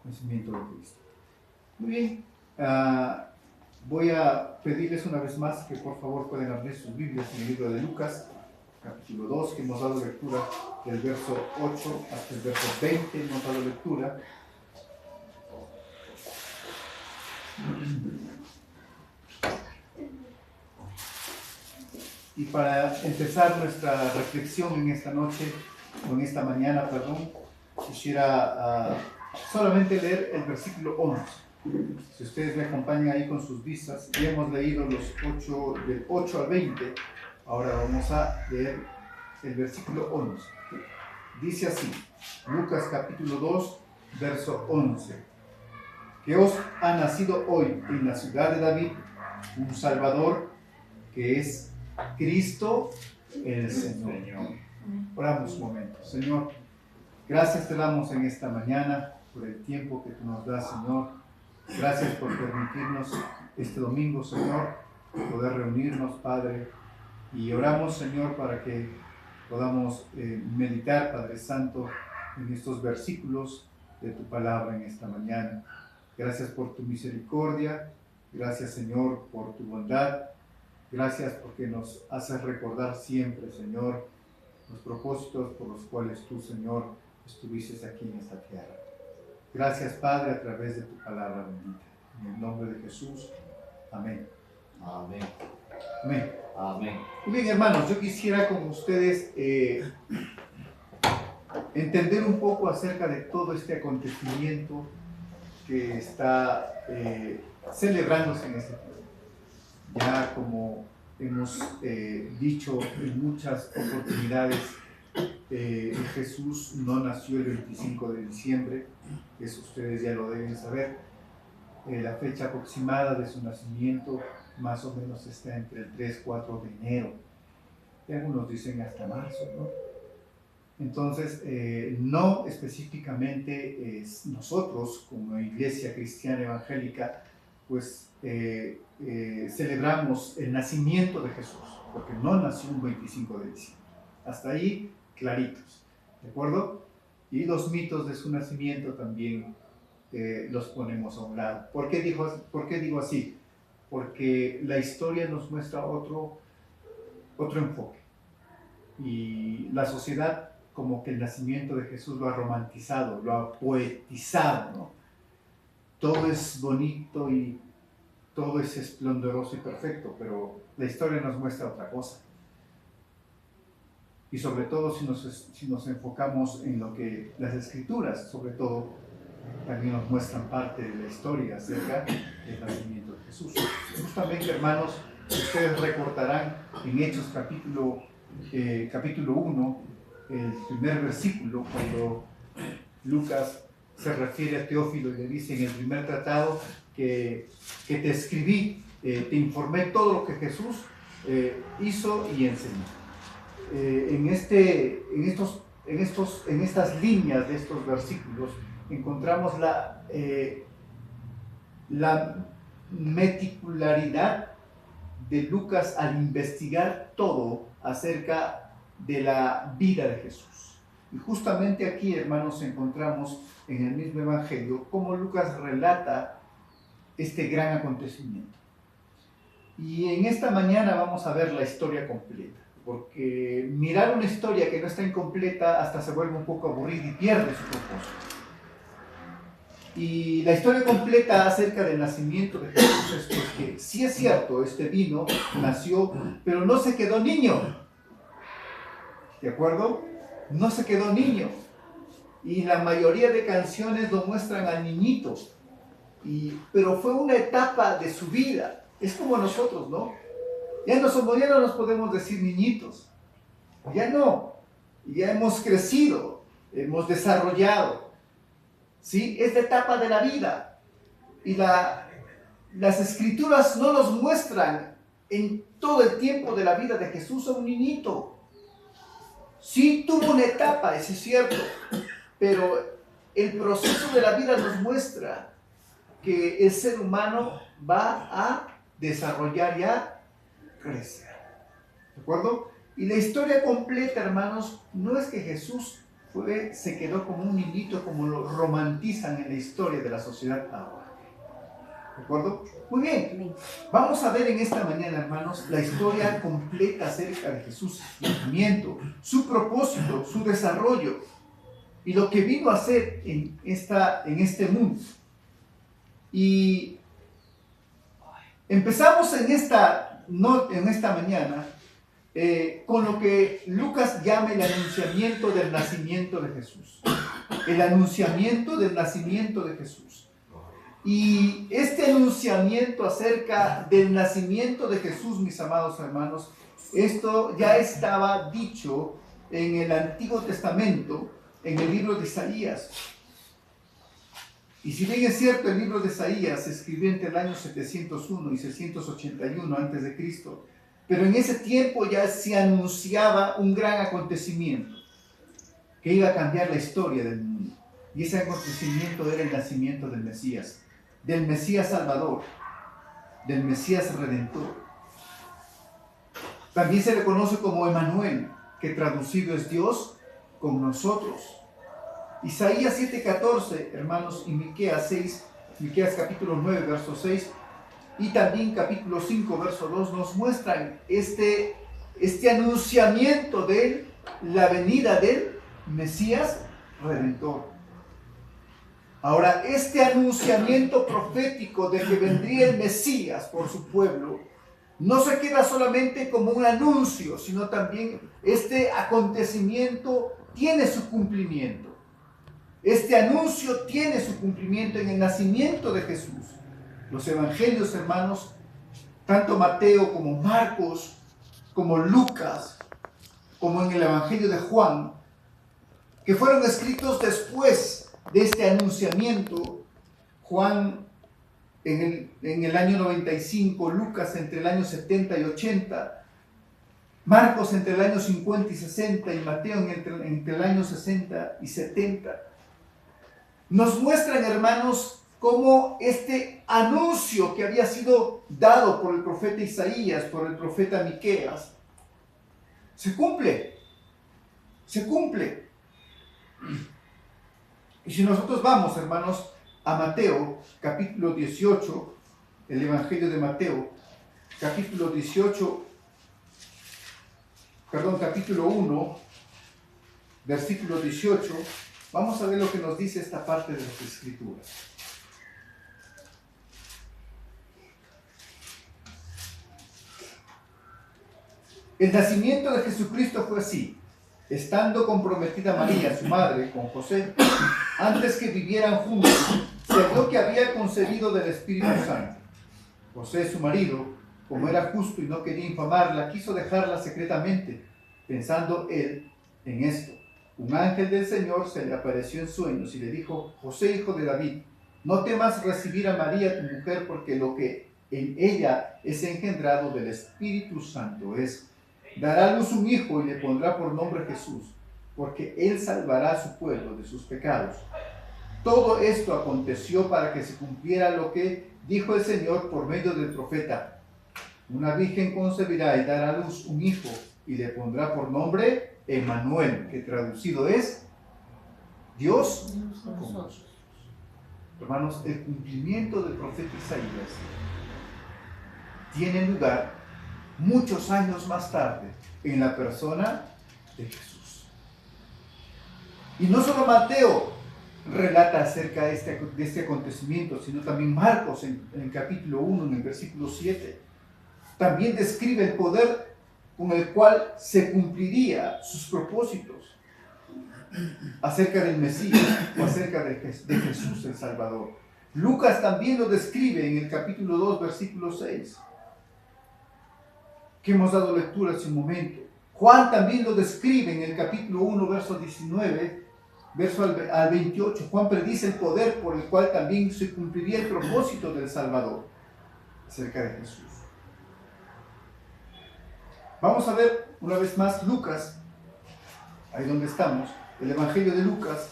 nacimiento de Cristo. Muy bien, voy a pedirles una vez más que por favor puedan abrir sus Biblias en el libro de Lucas, capítulo 2, que hemos dado lectura del verso 8 hasta el verso 20, hemos dado lectura. Y para empezar nuestra reflexión en esta noche, o en esta mañana, perdón, quisiera solamente leer el versículo 11. Si ustedes me acompañan ahí con sus vistas, ya hemos leído del 8 al 20, ahora vamos a leer el versículo 11. Dice así, Lucas capítulo 2, verso 11. Que os ha nacido hoy en la ciudad de David un Salvador, que es Cristo el Señor. Oramos un momento. Señor, gracias te damos en esta mañana por el tiempo que tú nos das, Señor. Gracias por permitirnos este domingo, Señor, poder reunirnos, Padre. Y oramos, Señor, para que podamos meditar, Padre Santo, en estos versículos de tu palabra en esta mañana. Gracias por tu misericordia. Gracias, Señor, por tu bondad. Gracias porque nos haces recordar siempre, Señor, los propósitos por los cuales tú, Señor, estuviste aquí en esta tierra. Gracias, Padre, a través de tu palabra bendita. En el nombre de Jesús. Amén. Amén. Amén. Amén. Muy bien, hermanos, yo quisiera con ustedes entender un poco acerca de todo este acontecimiento que está celebrándose en este tiempo. Ya como hemos dicho en muchas oportunidades, Jesús no nació el 25 de diciembre, eso ustedes ya lo deben saber. La fecha aproximada de su nacimiento más o menos está entre el 3-4 de enero. Y algunos dicen hasta marzo, ¿no? Entonces, no específicamente nosotros como Iglesia Cristiana Evangélica, pues celebramos el nacimiento de Jesús, porque no nació un 25 de diciembre. Hasta ahí, claritos, ¿de acuerdo? Y los mitos de su nacimiento también los ponemos a un lado. ¿Por qué digo así? Porque la historia nos muestra otro enfoque. Y la sociedad como que el nacimiento de Jesús lo ha romantizado, lo ha poetizado, ¿no? Todo es bonito y todo es esplendoroso y perfecto, pero la historia nos muestra otra cosa. Y sobre todo si nos enfocamos en lo que las Escrituras, sobre todo, también nos muestran parte de la historia acerca del nacimiento de Jesús. Justamente, hermanos, ustedes recordarán en Hechos capítulo 1, el primer versículo, cuando Lucas se refiere a Teófilo y le dice en el primer tratado que te escribí, te informé todo lo que Jesús hizo y enseñó. En estas líneas de estos versículos encontramos la meticularidad de Lucas al investigar todo acerca de la vida de Jesús. Y justamente aquí, hermanos, encontramos en el mismo Evangelio cómo Lucas relata este gran acontecimiento. Y en esta mañana vamos a ver la historia completa, porque mirar una historia que no está incompleta hasta se vuelve un poco aburrida y pierde su propósito. Y la historia completa acerca del nacimiento de Jesús es porque sí es cierto, nació, pero no se quedó niño. ¿De acuerdo? No se quedó niño. Y la mayoría de canciones lo muestran al niñito. Pero fue una etapa de su vida. Es como nosotros, ¿no? Ya no nos podemos decir niñitos. Ya no. Ya hemos crecido, hemos desarrollado. ¿Sí? Es la etapa de la vida. Y las Escrituras no nos muestran en todo el tiempo de la vida de Jesús a un niñito. Sí tuvo una etapa, eso es cierto, pero el proceso de la vida nos muestra que el ser humano va a desarrollar y a crecer. ¿De acuerdo? Y la historia completa, hermanos, no es que Jesús se quedó como un niñito, como lo romantizan en la historia de la sociedad ahora. ¿De acuerdo? Muy bien. Vamos a ver en esta mañana, hermanos, la historia completa acerca de Jesús, su nacimiento, su propósito, su desarrollo y lo que vino a hacer en este mundo. Y empezamos en esta mañana con lo que Lucas llama el anunciamiento del nacimiento de Jesús. El anunciamiento del nacimiento de Jesús. Y este anunciamiento acerca del nacimiento de Jesús, mis amados hermanos, esto ya estaba dicho en el Antiguo Testamento, en el libro de Isaías. Y si bien es cierto, el libro de Isaías se escribió entre el año 701 y 681 a.C., pero en ese tiempo ya se anunciaba un gran acontecimiento que iba a cambiar la historia del mundo. Y ese acontecimiento era el nacimiento del Mesías Salvador, del Mesías Redentor. También se le conoce como Emmanuel, que traducido es Dios con nosotros. Isaías 7:14, hermanos, y Miqueas capítulo 9, verso 6, y también capítulo 5, verso 2, nos muestran este anunciamiento de la venida del Mesías Redentor. Ahora, este anunciamiento profético de que vendría el Mesías por su pueblo, no se queda solamente como un anuncio, sino también este acontecimiento tiene su cumplimiento. Este anuncio tiene su cumplimiento en el nacimiento de Jesús. Los evangelios, hermanos, tanto Mateo como Marcos, como Lucas, como en el evangelio de Juan, que fueron escritos después de este anunciamiento, Juan en el año 95, Lucas entre el año 70 y 80, Marcos entre el año 50 y 60 y Mateo entre el año 60 y 70. Nos muestran, hermanos, cómo este anuncio que había sido dado por el profeta Isaías, por el profeta Miqueas, se cumple. Y si nosotros vamos, hermanos, a Mateo, capítulo 18, el Evangelio de Mateo, capítulo 1, versículo 18, vamos a ver lo que nos dice esta parte de las Escrituras. El nacimiento de Jesucristo fue así. Estando comprometida María, su madre, con José, antes que vivieran juntos, se halló que había concebido del Espíritu Santo. José, su marido, como era justo y no quería infamarla, quiso dejarla secretamente, pensando él en esto. Un ángel del Señor se le apareció en sueños y le dijo: José, hijo de David, no temas recibir a María, tu mujer, porque lo que en ella es engendrado del Espíritu Santo es. Dará a luz un hijo y le pondrá por nombre Jesús, porque él salvará a su pueblo de sus pecados. Todo esto aconteció para que se cumpliera lo que dijo el Señor por medio del profeta: una virgen concebirá y dará a luz un hijo y le pondrá por nombre Emmanuel, que traducido es Dios con nosotros. Hermanos, el cumplimiento del profeta Isaías tiene lugar muchos años más tarde en la persona de Jesús. Y no solo Mateo relata acerca de este acontecimiento, sino también Marcos en el capítulo 1, en el versículo 7. También describe el poder con el cual se cumpliría sus propósitos acerca del Mesías o acerca de Jesús el Salvador. Lucas también lo describe en el capítulo 2, versículo 6. Que hemos dado lectura hace un momento. Juan también lo describe en el capítulo 1, verso 19, verso al 28. Juan predice el poder por el cual también se cumpliría el propósito del Salvador acerca de Jesús. Vamos a ver una vez más Lucas, ahí donde estamos, el Evangelio de Lucas,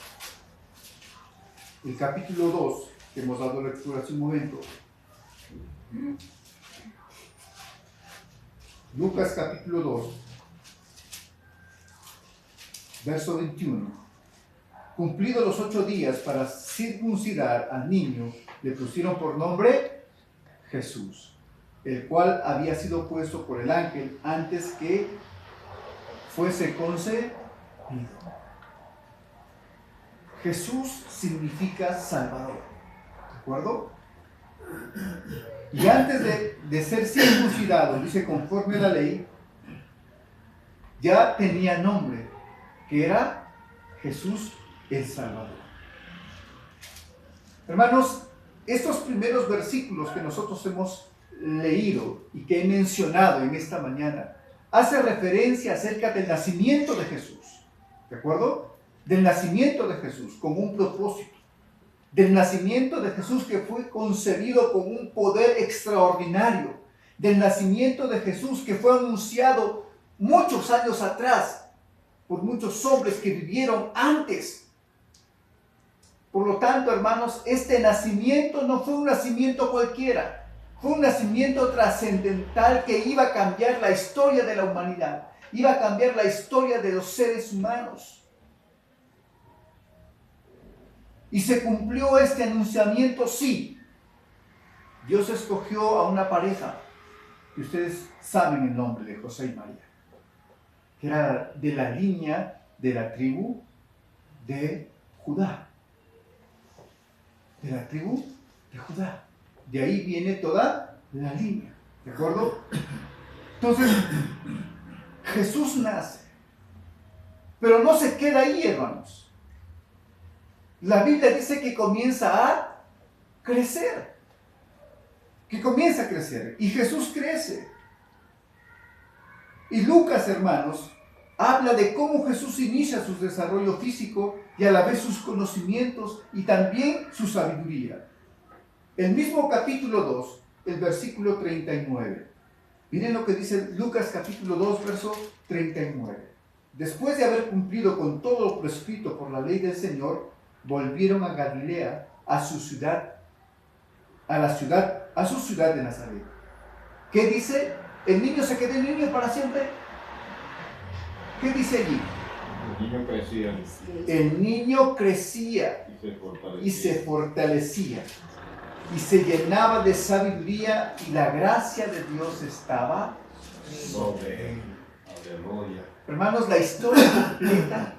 el capítulo 2, que hemos dado lectura hace un momento. Lucas capítulo 2, verso 21. Cumplidos los 8 días para circuncidar al niño, le pusieron por nombre Jesús, el cual había sido puesto por el ángel antes que fuese concebido. Jesús significa Salvador, ¿de acuerdo? Y antes de ser circuncidado, dice conforme a la ley, ya tenía nombre, que era Jesús el Salvador. Hermanos, estos primeros versículos que nosotros hemos leído y que he mencionado en esta mañana, hace referencia acerca del nacimiento de Jesús, ¿de acuerdo? Del nacimiento de Jesús con un propósito, del nacimiento de Jesús que fue concebido con un poder extraordinario, del nacimiento de Jesús que fue anunciado muchos años atrás por muchos hombres que vivieron antes. Por lo tanto, hermanos, este nacimiento no fue un nacimiento cualquiera, fue un nacimiento trascendental que iba a cambiar la historia de la humanidad, iba a cambiar la historia de los seres humanos. Y se cumplió este anunciamiento, sí. Dios escogió a una pareja, y ustedes saben el nombre de José y María, que era de la línea de la tribu de Judá. De la tribu de Judá. De ahí viene toda la línea, ¿de acuerdo? Entonces, Jesús nace, pero no se queda ahí, hermanos. La Biblia dice que comienza a crecer, y Jesús crece. Y Lucas, hermanos, habla de cómo Jesús inicia su desarrollo físico y a la vez sus conocimientos y también su sabiduría. El mismo capítulo 2, el versículo 39. Miren lo que dice Lucas capítulo 2, verso 39. Después de haber cumplido con todo lo prescrito por la ley del Señor, volvieron a Galilea, a su ciudad de Nazaret. ¿Qué dice? ¿El niño se quedó niño para siempre? ¿Qué dice allí? El niño crecía. El niño crecía y se fortalecía y se llenaba de sabiduría y la gracia de Dios estaba sobre él. Aleluya. Hermanos, la historia completa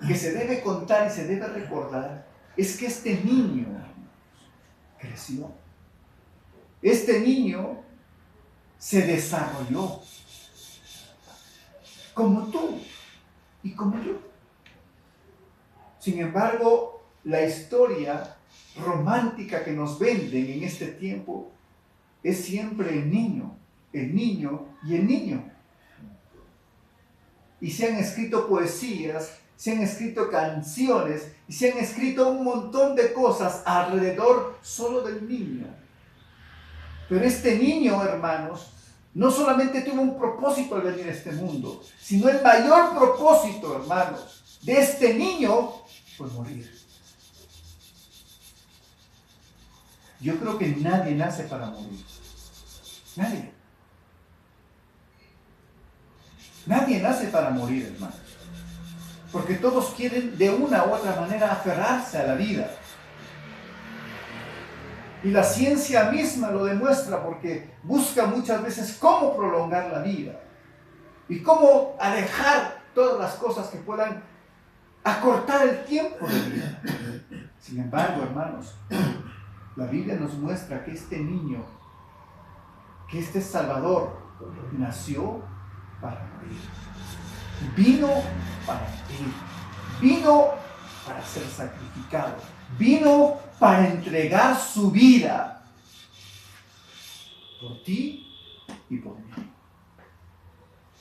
que se debe contar y se debe recordar es que este niño creció. Este niño se desarrolló como tú y como yo. Sin embargo, la historia romántica que nos venden en este tiempo es siempre el niño y el niño. Y se han escrito poesías, se han escrito canciones y se han escrito un montón de cosas alrededor solo del niño. Pero este niño, hermanos, no solamente tuvo un propósito al venir a este mundo, sino el mayor propósito, hermanos, de este niño fue morir. Yo creo que nadie nace para morir. Nadie. Nadie nace para morir, hermanos. Porque todos quieren de una u otra manera aferrarse a la vida. Y la ciencia misma lo demuestra porque busca muchas veces cómo prolongar la vida y cómo alejar todas las cosas que puedan acortar el tiempo de vida. Sin embargo, hermanos, la Biblia nos muestra que este niño, que este Salvador, nació para morir. Vino para morir. Vino para ser sacrificado. Vino para entregar su vida por ti y por mí.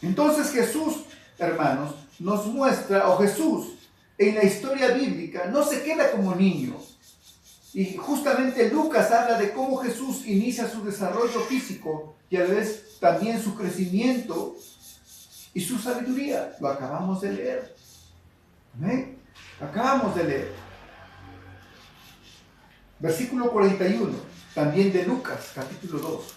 Entonces Jesús, hermanos, nos muestra, o Jesús en la historia bíblica no se queda como niño. Y justamente Lucas habla de cómo Jesús inicia su desarrollo físico y a la vez también su crecimiento y su sabiduría. Lo acabamos de leer. ¿Amén? Acabamos de leer. Versículo 41, también de Lucas, capítulo 2.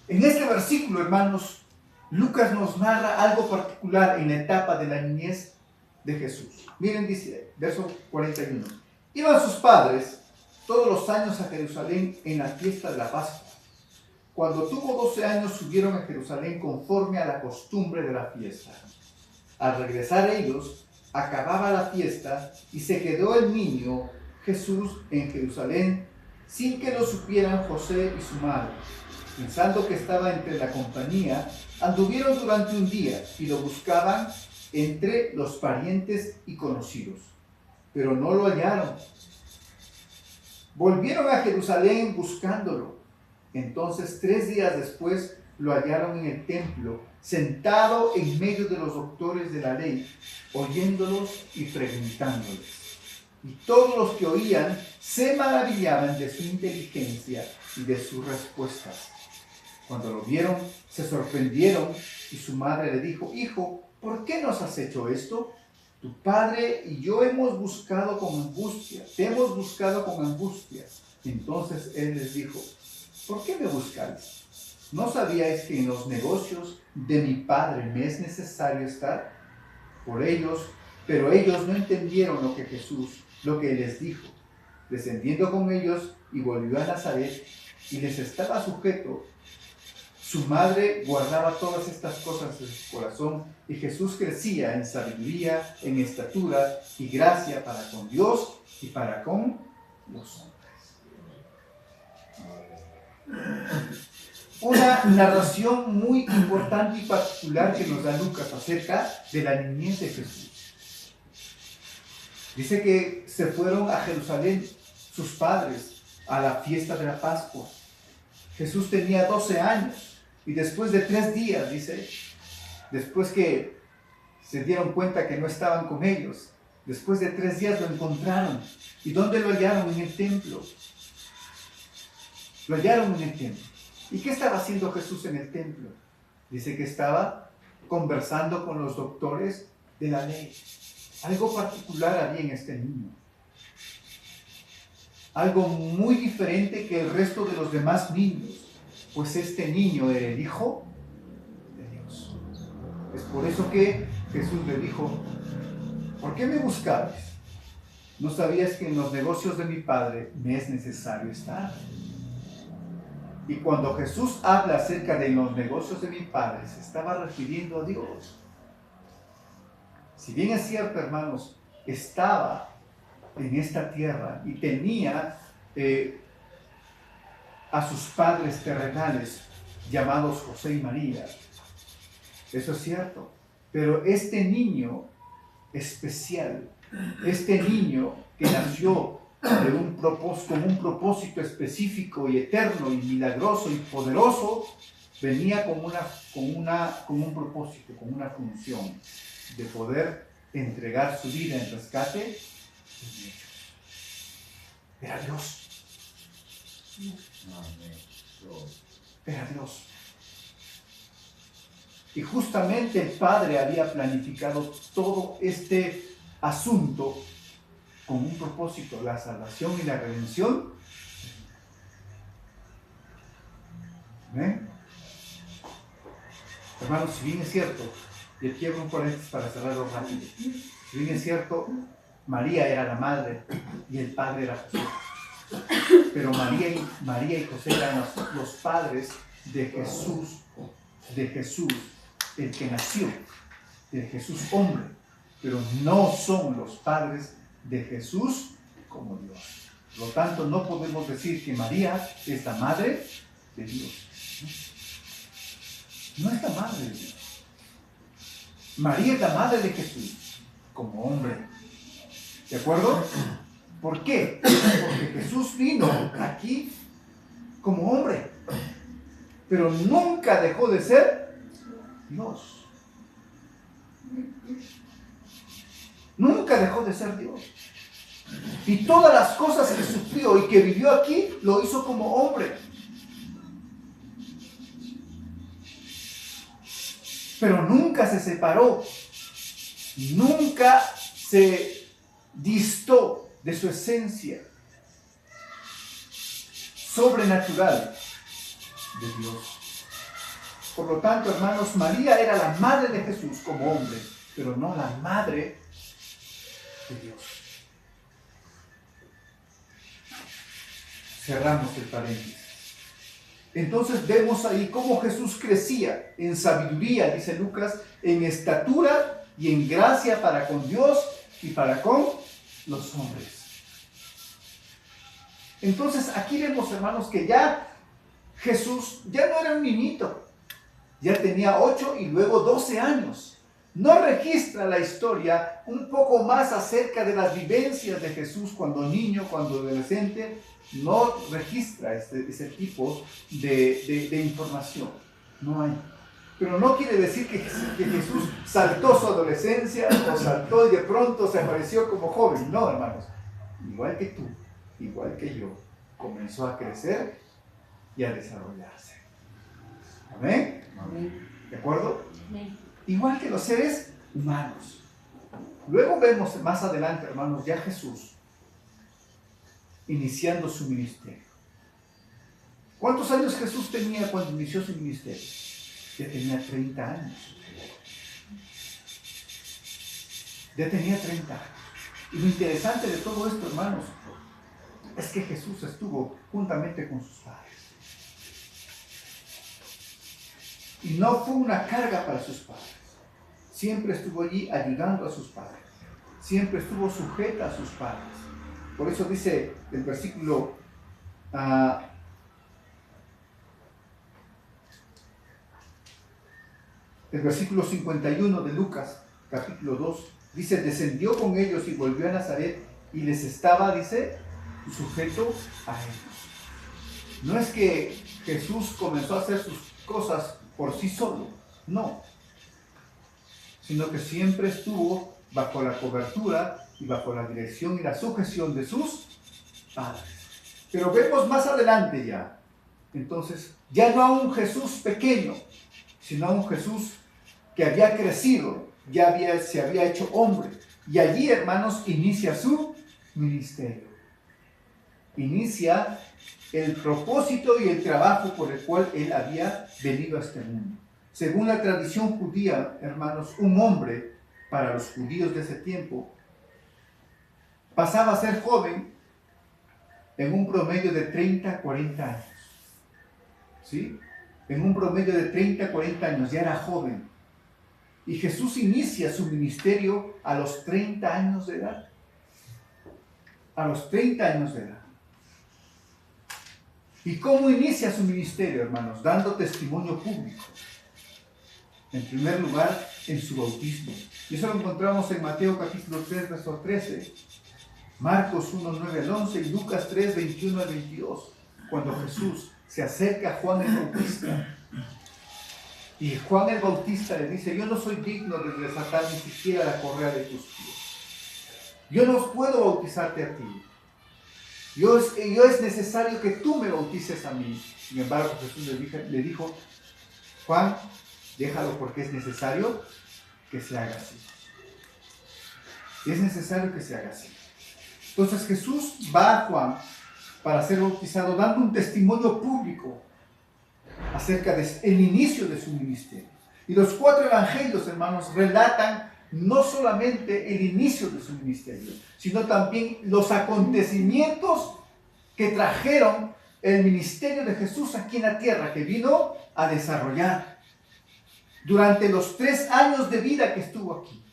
En este versículo, hermanos, Lucas nos narra algo particular en la etapa de la niñez de Jesús. Miren, dice, verso 41. Iban sus padres todos los años a Jerusalén en la fiesta de la Pascua. Cuando tuvo 12 años subieron a Jerusalén conforme a la costumbre de la fiesta. Al regresar ellos, acababa la fiesta y se quedó el niño Jesús en Jerusalén sin que lo supieran José y su madre. Pensando que estaba entre la compañía, anduvieron durante un día y lo buscaban entre los parientes y conocidos, pero no lo hallaron. Volvieron a Jerusalén buscándolo. Entonces 3 días después lo hallaron en el templo, sentado en medio de los doctores de la ley, oyéndolos y preguntándoles. Y todos los que oían se maravillaban de su inteligencia y de sus respuestas. Cuando lo vieron, se sorprendieron y su madre le dijo: Hijo, ¿por qué nos has hecho esto? Tu padre y yo hemos buscado con angustia, te hemos buscado con angustia. Entonces él les dijo: ¿por qué me buscáis? ¿No sabíais que en los negocios de mi padre me es necesario estar? Pero ellos no entendieron lo que les dijo. Descendiendo con ellos y volvió a Nazaret y les estaba sujeto. Su madre guardaba todas estas cosas en su corazón y Jesús crecía en sabiduría, en estatura y gracia para con Dios y para con los hombres. Una narración muy importante y particular que nos da Lucas acerca de la niñez de Jesús. Dice que se fueron a Jerusalén sus padres a la fiesta de la Pascua. Jesús tenía 12 años. Y después de 3 días, dice, después que se dieron cuenta que no estaban con ellos, después de 3 días lo encontraron. ¿Y dónde lo hallaron? En el templo. Lo hallaron en el templo. ¿Y qué estaba haciendo Jesús en el templo? Dice que estaba conversando con los doctores de la ley. Algo particular había en este niño. Algo muy diferente que el resto de los demás niños. Pues este niño era el Hijo de Dios. Es por eso que Jesús le dijo: ¿por qué me buscabais? ¿No sabías que en los negocios de mi Padre me es necesario estar? Y cuando Jesús habla acerca de los negocios de mi Padre, se estaba refiriendo a Dios. Si bien es cierto, hermanos, estaba en esta tierra y tenía a sus padres terrenales llamados José y María. Eso es cierto. Pero este niño especial, este niño que nació con un propósito específico y eterno y milagroso y poderoso, venía con un propósito, con una función de poder entregar su vida en rescate de ellos. Era Dios. Era Dios. Y justamente el Padre había planificado todo este asunto con un propósito: la salvación y la redención. ¿Ven? Hermanos, si bien es cierto, y aquí abro un paréntesis para cerrarlo rápido, si bien es cierto, María era la madre y el Padre era Jesús. Pero María y José eran los padres de Jesús, el que nació, de Jesús hombre, pero no son los padres de Jesús como Dios. Por lo tanto, no podemos decir que María es la madre de Dios. No es la madre de Dios. María es la madre de Jesús como hombre. ¿De acuerdo? ¿Por qué? Porque Jesús vino aquí como hombre, pero nunca dejó de ser Dios. Nunca dejó de ser Dios. Y todas las cosas que sufrió y que vivió aquí, lo hizo como hombre. Pero nunca se separó, nunca se distó de su esencia sobrenatural de Dios. Por lo tanto, hermanos, María era la madre de Jesús como hombre, pero no la madre de Dios. Cerramos el paréntesis. Entonces vemos ahí cómo Jesús crecía en sabiduría, dice Lucas, en estatura y en gracia para con Dios y para con los hombres. Entonces aquí vemos, hermanos, que ya Jesús ya no era un niñito, ya tenía 8 y luego 12 años. No registra la historia un poco más acerca de las vivencias de Jesús cuando niño, cuando adolescente. No registra ese tipo de información. No hay. Pero no quiere decir que Jesús saltó su adolescencia o saltó y de pronto se apareció como joven. No, hermanos. Igual que tú, igual que yo, comenzó a crecer y a desarrollarse. ¿Amén? ¿De acuerdo? Igual que los seres humanos. Luego vemos más adelante, hermanos, ya Jesús iniciando su ministerio. ¿Cuántos años Jesús tenía cuando inició su ministerio? Ya tenía 30 años. Ya tenía 30 años. Y lo interesante de todo esto, hermanos, es que Jesús estuvo juntamente con sus padres. Y no fue una carga para sus padres. Siempre estuvo allí ayudando a sus padres. Siempre estuvo sujeta a sus padres. Por eso dice el versículo el versículo 51 de Lucas, capítulo 2, dice, descendió con ellos y volvió a Nazaret y les estaba, dice, sujeto a ellos. No es que Jesús comenzó a hacer sus cosas por sí solo, no, sino que siempre estuvo bajo la cobertura y bajo la dirección y la sujeción de sus padres. Pero vemos más adelante ya, entonces, ya no a un Jesús pequeño, sino a un Jesús que había crecido, se había hecho hombre. Y allí, hermanos, inicia su ministerio. Inicia el propósito y el trabajo por el cual él había venido a este mundo. Según la tradición judía, hermanos, un hombre, para los judíos de ese tiempo, pasaba a ser joven en un promedio de 30 a 40 años. ¿Sí? En un promedio de 30 a 40 años, ya era joven. Y Jesús inicia su ministerio a los 30 años de edad. A los 30 años de edad. ¿Y cómo inicia su ministerio, hermanos? Dando testimonio público. En primer lugar, en su bautismo. Y eso lo encontramos en Mateo capítulo 3, verso 13, Marcos 1, 9 al 11 y Lucas 3, 21 al 22. Cuando Jesús se acerca a Juan el Bautista. Y Juan el Bautista le dice, yo no soy digno de desatar ni siquiera la correa de tus pies. Yo no puedo bautizarte a ti. Es necesario que tú me bautices a mí. Sin embargo, Jesús le dijo, Juan, déjalo porque es necesario que se haga así. Es necesario que se haga así. Entonces Jesús va a Juan para ser bautizado, dando un testimonio público acerca del inicio de su ministerio. Y los 4 evangelios, hermanos, relatan no solamente el inicio de su ministerio, sino también los acontecimientos que trajeron el ministerio de Jesús aquí en la tierra, que vino a desarrollar durante los 3 años de vida que estuvo aquí.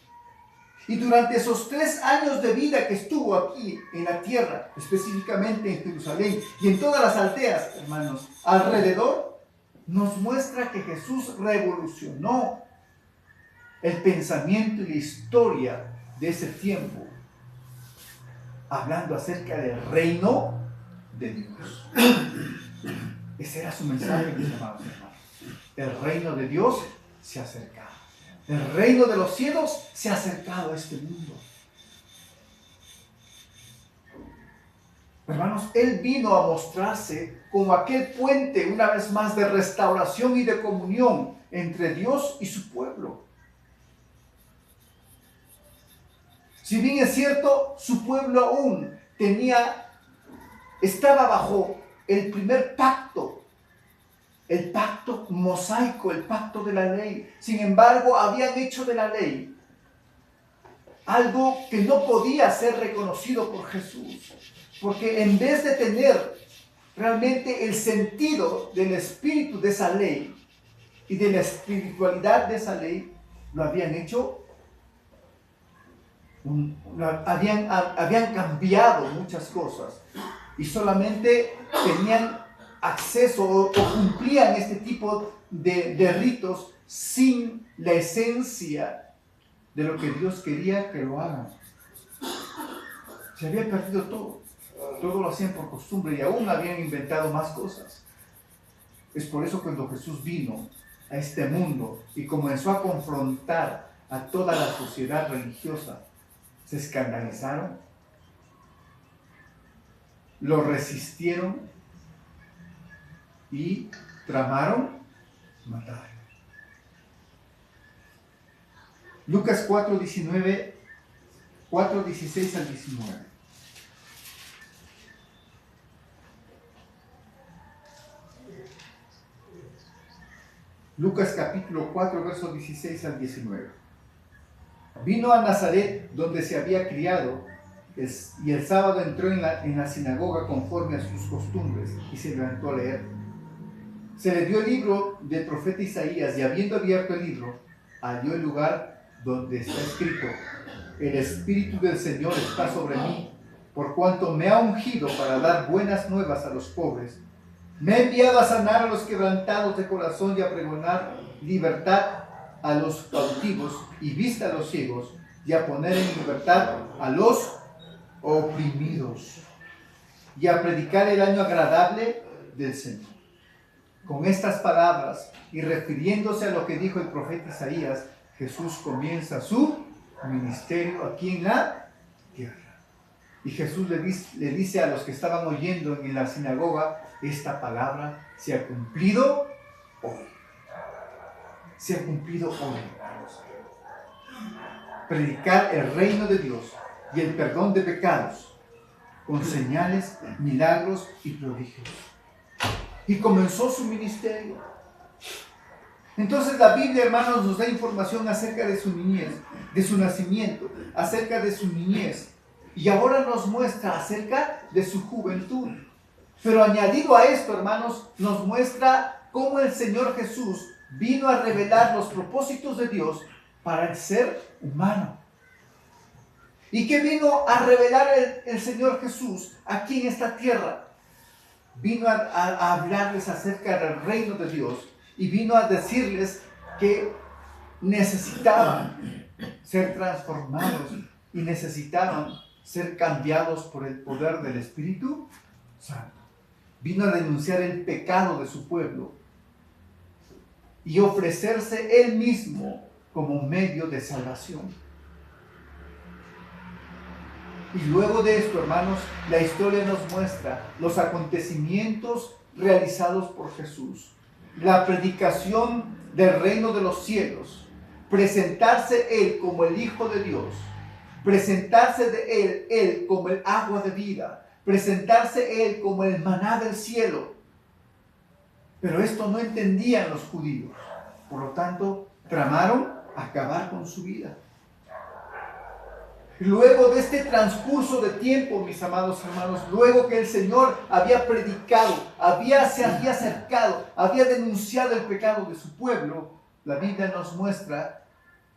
Y durante esos 3 años de vida que estuvo aquí en la tierra, específicamente en Jerusalén y en todas las aldeas, hermanos, alrededor, nos muestra que Jesús revolucionó el pensamiento y la historia de ese tiempo, hablando acerca del reino de Dios. Ese era su mensaje, mis amados hermanos. El reino de Dios se ha acercado. El reino de los cielos se ha acercado a este mundo. Hermanos, Él vino a mostrarse como aquel puente, una vez más, de restauración y de comunión entre Dios y su pueblo. Si bien es cierto, su pueblo aún estaba bajo el primer pacto, el pacto mosaico, el pacto de la ley. Sin embargo, habían hecho de la ley algo que no podía ser reconocido por Jesús, porque en vez de tener realmente el sentido del espíritu de esa ley y de la espiritualidad de esa ley, lo habían hecho, habían cambiado muchas cosas y solamente tenían acceso o cumplían este tipo de ritos sin la esencia de lo que Dios quería que lo hagan. Se había perdido todo. Todo lo hacían por costumbre y aún habían inventado más cosas. Es por eso cuando Jesús vino a este mundo y comenzó a confrontar a toda la sociedad religiosa, se escandalizaron, lo resistieron y tramaron matar. Lucas 4:16 al 19. Lucas capítulo 4, versos 16 al 19. Vino a Nazaret, donde se había criado, y el sábado entró en la sinagoga conforme a sus costumbres, y se levantó a leer. Se le dio el libro del profeta Isaías, y habiendo abierto el libro, halló el lugar donde está escrito: el Espíritu del Señor está sobre mí, por cuanto me ha ungido para dar buenas nuevas a los pobres. Me ha enviado a sanar a los quebrantados de corazón y a pregonar libertad a los cautivos y vista a los ciegos, y a poner en libertad a los oprimidos, y a predicar el año agradable del Señor. Con estas palabras, y refiriéndose a lo que dijo el profeta Isaías, Jesús comienza su ministerio aquí en la tierra. Y Jesús le dice a los que estaban oyendo en la sinagoga: esta palabra se ha cumplido hoy. Se ha cumplido hoy, hermanos. Predicar el reino de Dios y el perdón de pecados con señales, milagros y prodigios. Y comenzó su ministerio. Entonces la Biblia, hermanos, nos da información acerca de su niñez, de su nacimiento, acerca de su niñez. Y ahora nos muestra acerca de su juventud. Pero añadido a esto, hermanos, nos muestra cómo el Señor Jesús vino a revelar los propósitos de Dios para el ser humano. ¿Y qué vino a revelar el Señor Jesús aquí en esta tierra? Vino a hablarles acerca del reino de Dios y vino a decirles que necesitaban ser transformados y necesitaban ser cambiados por el poder del Espíritu Santo. Vino a denunciar el pecado de su pueblo y ofrecerse Él mismo como medio de salvación. Y luego de esto, hermanos, la historia nos muestra los acontecimientos realizados por Jesús, la predicación del reino de los cielos, presentarse Él como el Hijo de Dios, presentarse de Él como el agua de vida, presentarse Él como el maná del cielo. Pero esto no entendían los judíos. Por lo tanto, tramaron acabar con su vida. Luego de este transcurso de tiempo, mis amados hermanos, luego que el Señor había predicado, se había acercado, había denunciado el pecado de su pueblo, la Biblia nos muestra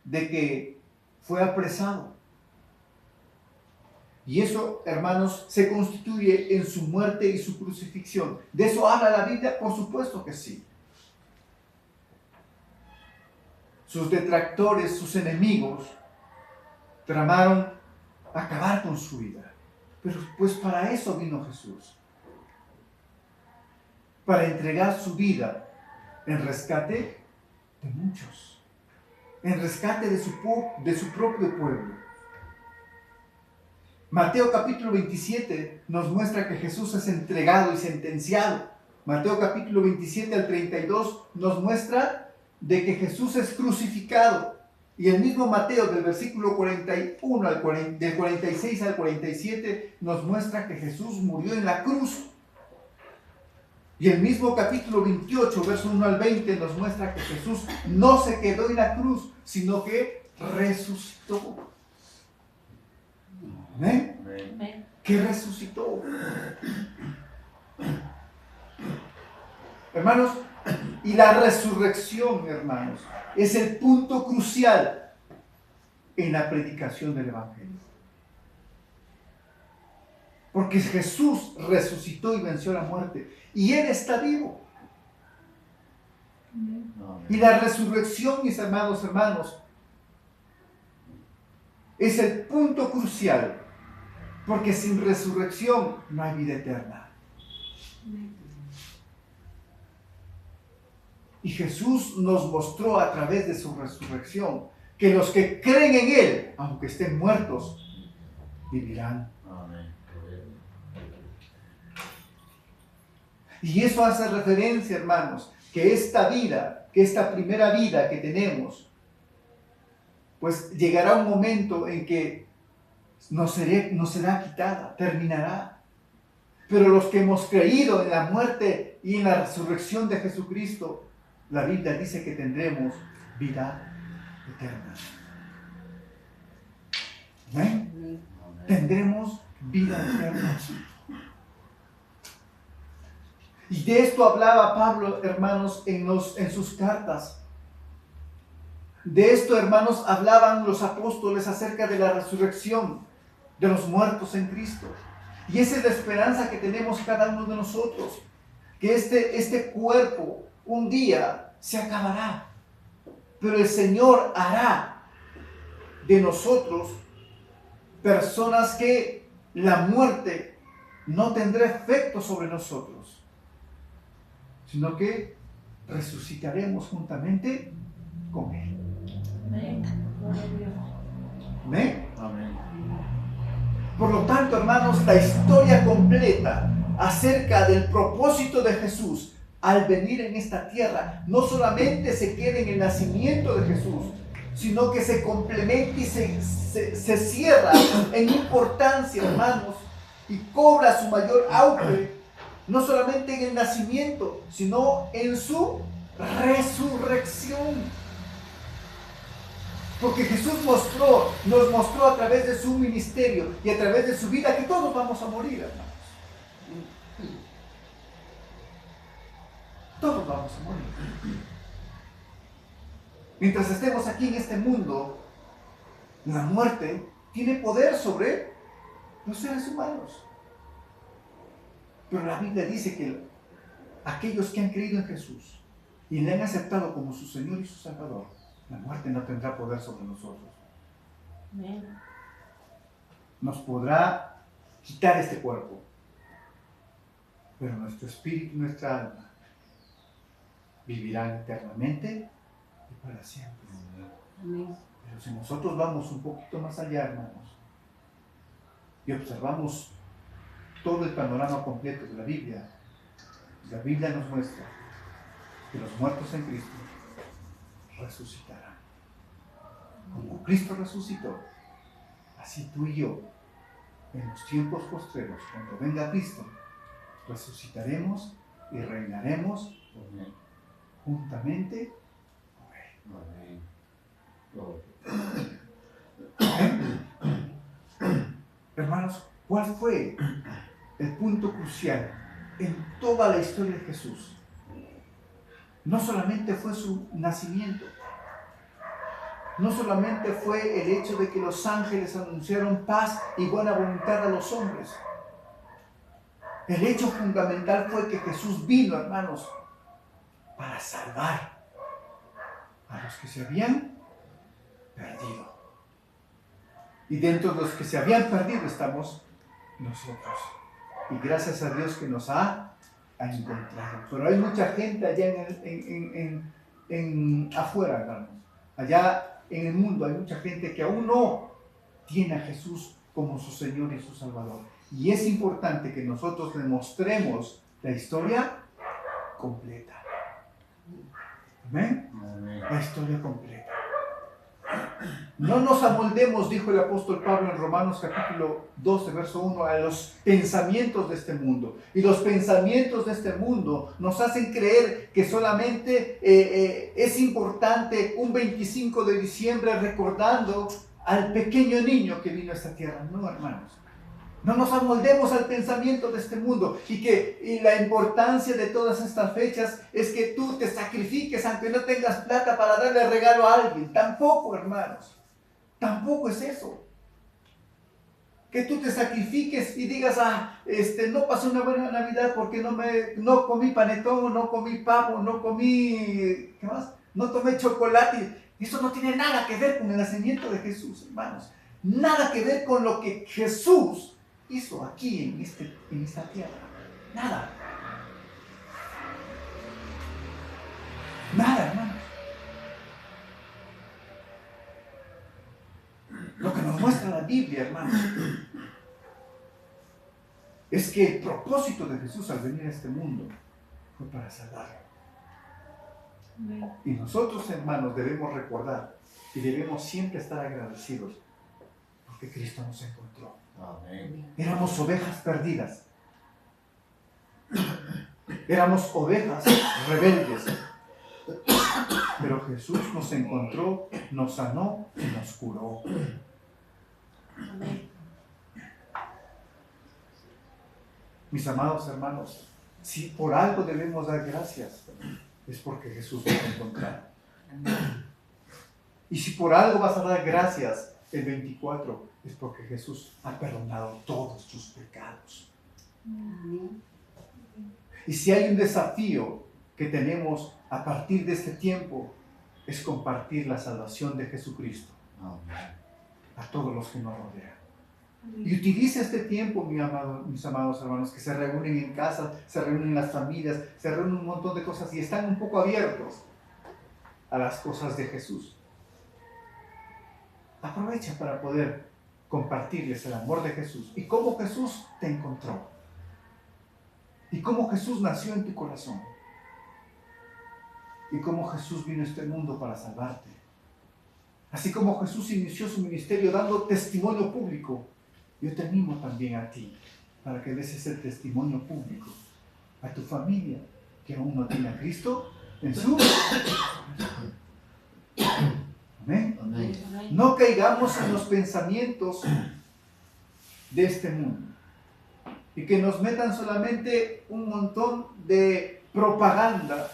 de que fue apresado. Y eso, hermanos, se constituye en su muerte y su crucifixión. ¿De eso habla la Biblia? Por supuesto que sí. Sus detractores, sus enemigos, tramaron acabar con su vida. Pero pues para eso vino Jesús. Para entregar su vida en rescate de muchos. En rescate de su propio pueblo. Mateo capítulo 27 nos muestra que Jesús es entregado y sentenciado. Mateo capítulo 27 al 32 nos muestra de que Jesús es crucificado. Y el mismo Mateo del versículo 41 del 46 al 47 nos muestra que Jesús murió en la cruz. Y el mismo capítulo 28, verso 1 al 20 nos muestra que Jesús no se quedó en la cruz, sino que resucitó. Amén. Amén. Que resucitó. Hermanos, y la resurrección, hermanos, es el punto crucial en la predicación del Evangelio. Porque Jesús resucitó y venció la muerte. Y Él está vivo. Y la resurrección, mis amados hermanos, es el punto crucial. Porque sin resurrección no hay vida eterna. Y Jesús nos mostró a través de su resurrección que los que creen en Él, aunque estén muertos, vivirán. Amén. Y eso hace referencia, hermanos, que esta vida, que esta primera vida que tenemos, pues llegará un momento en que nos será quitada, terminará. Pero los que hemos creído en la muerte y en la resurrección de Jesucristo, la Biblia dice que tendremos vida eterna. ¿Amén? Tendremos vida eterna. Y de esto hablaba Pablo, hermanos, en sus cartas. De esto, hermanos, hablaban los apóstoles acerca de la resurrección de los muertos en Cristo. Y esa es la esperanza que tenemos cada uno de nosotros. Que este cuerpo un día se acabará. Pero el Señor hará de nosotros personas que la muerte no tendrá efecto sobre nosotros, sino que resucitaremos juntamente con Él. Amén. ¿Amén? Amén. Por lo tanto, hermanos, la historia completa acerca del propósito de Jesús al venir en esta tierra no solamente se queda en el nacimiento de Jesús, sino que se complementa y se cierra en importancia, hermanos, y cobra su mayor auge, no solamente en el nacimiento, sino en su resurrección. Porque Jesús nos mostró a través de su ministerio y a través de su vida que todos vamos a morir, hermanos. Todos vamos a morir. Mientras estemos aquí en este mundo, la muerte tiene poder sobre los seres humanos. Pero la Biblia dice que aquellos que han creído en Jesús y le han aceptado como su Señor y su Salvador, la muerte no tendrá poder sobre nosotros. Amén. Nos podrá quitar este cuerpo, pero nuestro espíritu y nuestra alma vivirán eternamente y para siempre. Amén. Pero si nosotros vamos un poquito más allá, hermanos, y observamos todo el panorama completo de la Biblia nos muestra que los muertos en Cristo resucitarán. Como Cristo resucitó, así tú y yo, en los tiempos postreros, cuando venga Cristo, resucitaremos y reinaremos juntamente con Él. Amén. Hermanos, ¿cuál fue el punto crucial en toda la historia de Jesús? No solamente fue su nacimiento, no solamente fue el hecho de que los ángeles anunciaron paz y buena voluntad a los hombres. El hecho fundamental fue que Jesús vino, hermanos, para salvar a los que se habían perdido. Y dentro de los que se habían perdido estamos nosotros. Y gracias a Dios que nos ha encontrado. Pero hay mucha gente allá afuera, hermanos. Allá en el mundo hay mucha gente que aún no tiene a Jesús como su Señor y su Salvador. Y es importante que nosotros le mostremos la historia completa. ¿Amén? Amén. La historia completa. No nos amoldemos, dijo el apóstol Pablo en Romanos capítulo 12, verso 1, a los pensamientos de este mundo. Y los pensamientos de este mundo nos hacen creer que solamente es importante un 25 de diciembre recordando al pequeño niño que vino a esta tierra. No, hermanos. No nos amoldemos al pensamiento de este mundo y la importancia de todas estas fechas es que tú te sacrifiques aunque no tengas plata para darle regalo a alguien. Tampoco, hermanos. Tampoco es eso. Que tú te sacrifiques y digas, no pasé una buena Navidad porque no comí panetón, no comí pavo, no comí, ¿qué más? No tomé chocolate. Eso no tiene nada que ver con el nacimiento de Jesús, hermanos. Nada que ver con lo que Jesús hizo aquí en esta tierra. Nada. Nada, hermanos. Lo que nos muestra la Biblia, hermanos, es que el propósito de Jesús al venir a este mundo fue para salvarlo. Y nosotros, hermanos, debemos recordar y debemos siempre estar agradecidos porque Cristo nos encontró. Amén. Éramos ovejas perdidas. Éramos ovejas rebeldes. Pero Jesús nos encontró, nos sanó y nos curó. Amén. Mis amados hermanos, si por algo debemos dar gracias, es porque Jesús nos encontró. Y si por algo vas a dar gracias el 24, es porque Jesús ha perdonado todos tus pecados. Y si hay un desafío que tenemos a partir de este tiempo, es compartir la salvación de Jesucristo a todos los que nos rodean. Y utiliza este tiempo, mis amados hermanos, que se reúnen en casa, se reúnen las familias, se reúnen un montón de cosas y están un poco abiertos a las cosas de Jesús. Aprovecha para poder compartirles el amor de Jesús y cómo Jesús te encontró y cómo Jesús nació en tu corazón y cómo Jesús vino a este mundo para salvarte. Así como Jesús inició su ministerio dando testimonio público, yo te animo también a ti para que des ese testimonio público a tu familia que aún no tiene a Cristo en su corazón. Amén. Amén. No caigamos en los pensamientos de este mundo y que nos metan solamente un montón de propaganda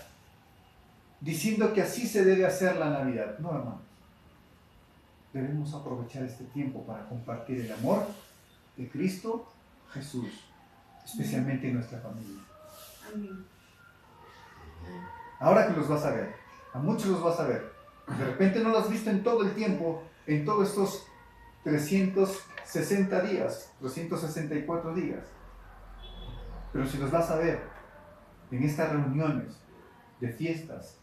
diciendo que así se debe hacer la Navidad. No, hermano. Debemos aprovechar este tiempo para compartir el amor de Cristo Jesús, especialmente en nuestra familia. Amén. Ahora que los vas a ver, a muchos los vas a ver. De repente no los has visto en todo el tiempo, en todos estos 360 días, 364 días. Pero si los vas a ver en estas reuniones de fiestas,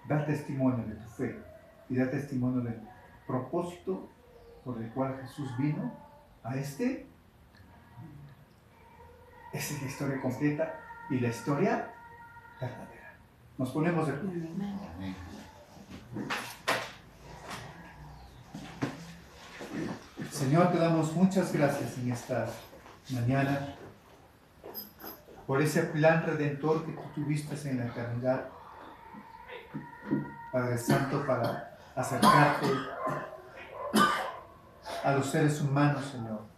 da testimonio de tu fe y da testimonio del propósito por el cual Jesús vino a este. Esa es la historia completa y la historia verdadera. Nos ponemos de pie. Amén. Señor, te damos muchas gracias en esta mañana por ese plan redentor que tú tuviste en la eternidad, Padre Santo, para acercarte a los seres humanos, Señor.